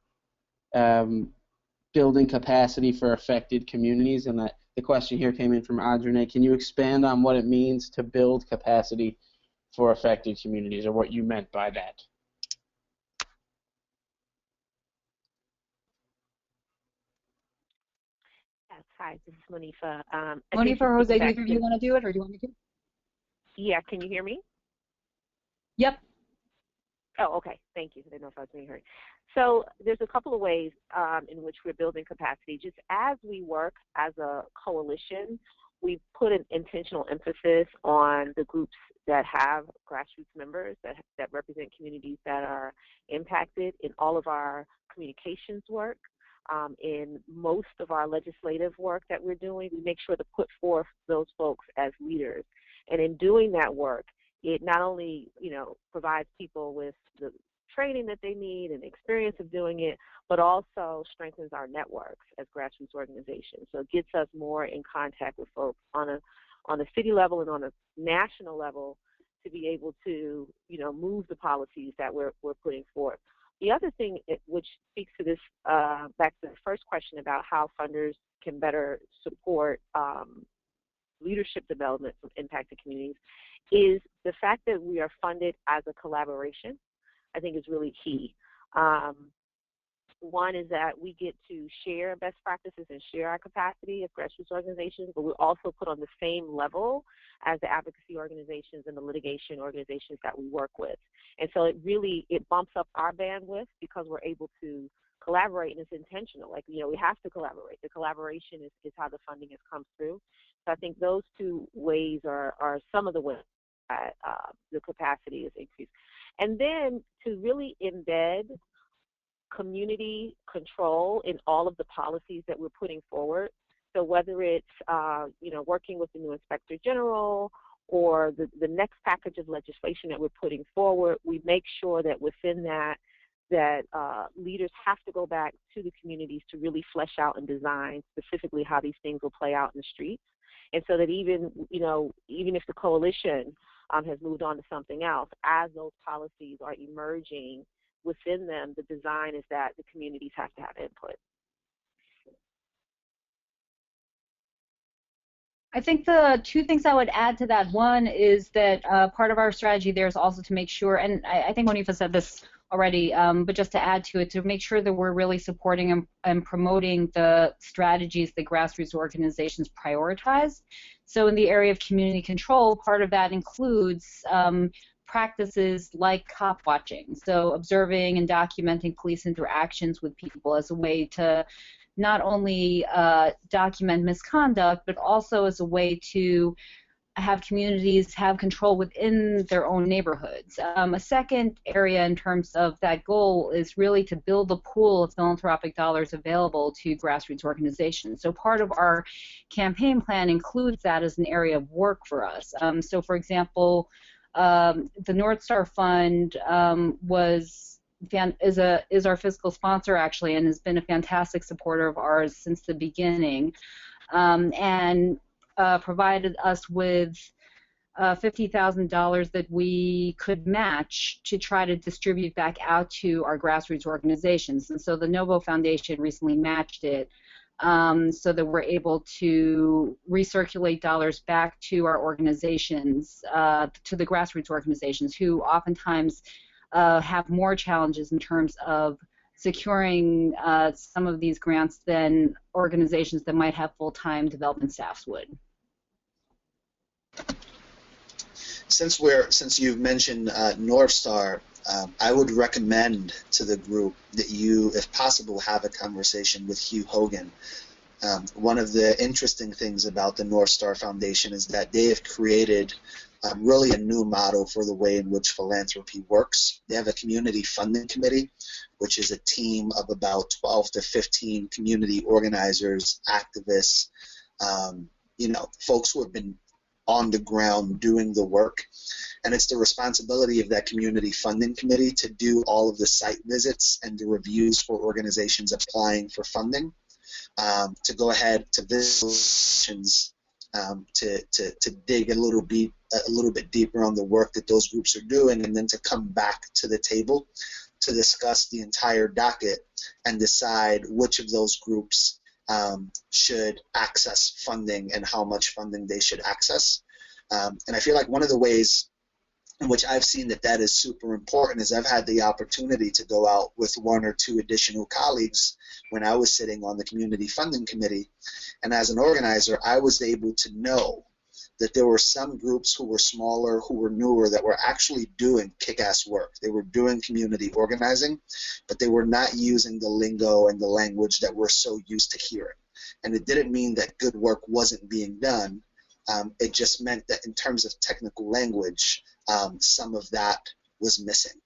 building capacity for affected communities, and that the question here came in from Adrene. Can you expand on what it means to build capacity for affected communities, or what you meant by that? Yes, hi, this is Monifa. Monifa, Jose, do either of you want to do it, or do you want me to? Yeah, can you hear me? Yep. Oh, okay, thank you. I didn't know if I was being heard. So there's a couple of ways in which we're building capacity. Just as we work as a coalition, we put an intentional emphasis on the groups that have grassroots members that represent communities that are impacted in all of our communications work. In most of our legislative work that we're doing, we make sure to put forth those folks as leaders. And in doing that work, it not only, provides people with the training that they need and experience of doing it, but also strengthens our networks as grassroots organizations. So it gets us more in contact with folks on a city level and on a national level to be able to, move the policies that we're putting forth. The other thing which speaks to this, back to the first question about how funders can better support leadership development from impacted communities, is the fact that we are funded as a collaboration, I think is really key. One is that we get to share best practices and share our capacity as grassroots organizations, but we're also put on the same level as the advocacy organizations and the litigation organizations that we work with. And so it bumps up our bandwidth because we're able to collaborate, and it's intentional. Like, we have to collaborate. The collaboration is how the funding has come through. So I think those two ways are some of the ways that the capacity is increased. And then to really embed community control in all of the policies that we're putting forward. So whether it's working with the new Inspector General or the next package of legislation that we're putting forward, we make sure that within that leaders have to go back to the communities to really flesh out and design specifically how these things will play out in the streets. And so that even if the coalition has moved on to something else, as those policies are emerging within them, the design is that the communities have to have input. I think the two things I would add to that, one is that part of our strategy there is also to make sure, and I think Monifa said this already, but just to add to it, to make sure that we're really supporting and promoting the strategies that grassroots organizations prioritize. So in the area of community control, part of that includes practices like cop watching, so observing and documenting police interactions with people as a way to not only document misconduct, but also as a way to have communities have control within their own neighborhoods. A second area in terms of that goal is really to build a pool of philanthropic dollars available to grassroots organizations. So part of our campaign plan includes that as an area of work for us. So for example, the North Star Fund is our fiscal sponsor actually, and has been a fantastic supporter of ours since the beginning, and provided us with $50,000 that we could match to try to distribute back out to our grassroots organizations. And so the Novo Foundation recently matched it, so that we're able to recirculate dollars back to our organizations, to the grassroots organizations, who oftentimes have more challenges in terms of securing some of these grants than organizations that might have full-time development staffs would. Since you've mentioned North Star, I would recommend to the group that you, if possible, have a conversation with Hugh Hogan. One of the interesting things about the North Star Foundation is that they have created really a new model for the way in which philanthropy works. They have a community funding committee, which is a team of about 12 to 15 community organizers, activists, folks who have been on the ground doing the work. And it's the responsibility of that community funding committee to do all of the site visits and the reviews for organizations applying for funding, to go ahead to visit organizations, to dig a little bit deeper on the work that those groups are doing, and then to come back to the table to discuss the entire docket and decide which of those groups should access funding and how much funding they should access. And I feel like one of the ways in which I've seen that is super important is I've had the opportunity to go out with one or two additional colleagues when I was sitting on the community funding committee. And as an organizer, I was able to know that there were some groups who were smaller, who were newer, that were actually doing kick-ass work. They were doing community organizing, but they were not using the lingo and the language that we're so used to hearing. And it didn't mean that good work wasn't being done. It just meant that in terms of technical language, some of that was missing.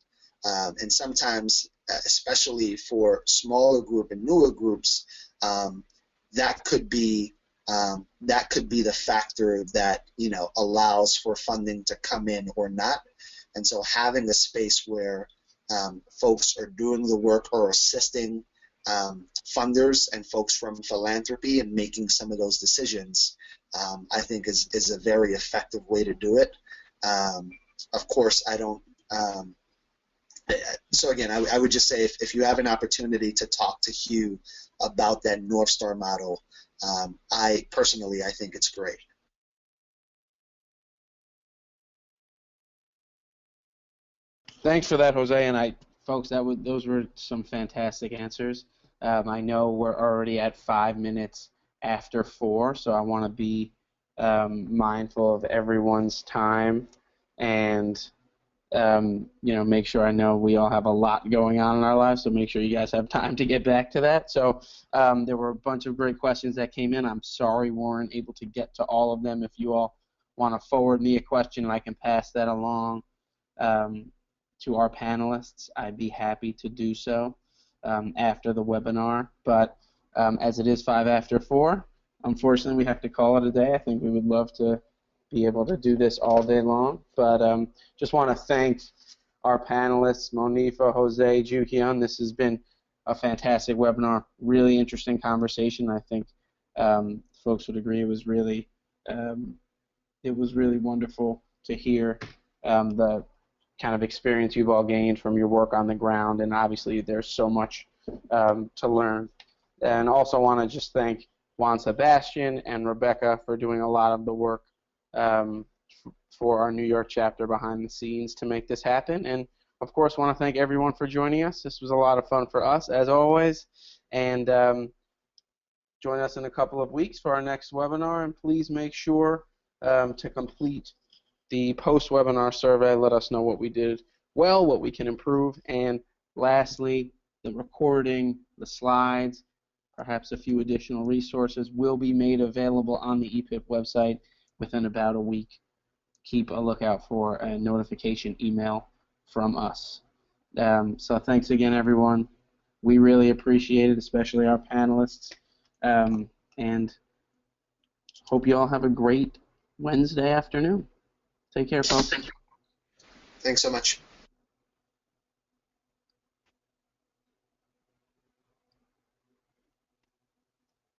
And sometimes, especially for smaller group and newer groups, that could be the factor that allows for funding to come in or not. And so having a space where folks are doing the work or assisting funders and folks from philanthropy and making some of those decisions, I think is a very effective way to do it. Of course, I don't. So again, I would just say if you have an opportunity to talk to Hugh about that North Star model, I think it's great. Thanks for that, Jose. And folks, those were some fantastic answers. I know we're already at 5 minutes after 4, so I want to be mindful of everyone's time and make sure I know we all have a lot going on in our lives, so make sure you guys have time to get back to that. So there were a bunch of great questions that came in. I'm sorry we weren't able to get to all of them. If you all want to forward me a question, I can pass that along to our panelists. I'd be happy to do so after the webinar. But as it is 5 after 4, unfortunately we have to call it a day. I think we would love to be able to do this all day long. But just want to thank our panelists, Monifa, Jose, Joo-Hyun. This has been a fantastic webinar, really interesting conversation. I think folks would agree it was really wonderful to hear the kind of experience you've all gained from your work on the ground, and obviously there's so much to learn. And also want to just thank Juan Sebastian and Rebecca for doing a lot of the work for our New York chapter behind the scenes to make this happen. And of course want to thank everyone for joining us. This was a lot of fun for us as always, and join us in a couple of weeks for our next webinar, and please make sure to complete the post-webinar survey. Let us know what we did well, what we can improve, and lastly, the recording, the slides, perhaps a few additional resources will be made available on the EPIP website within about a week, keep a lookout for a notification email from us. So thanks again, everyone. We really appreciate it, especially our panelists, and hope you all have a great Wednesday afternoon. Take care, folks. Thanks so much.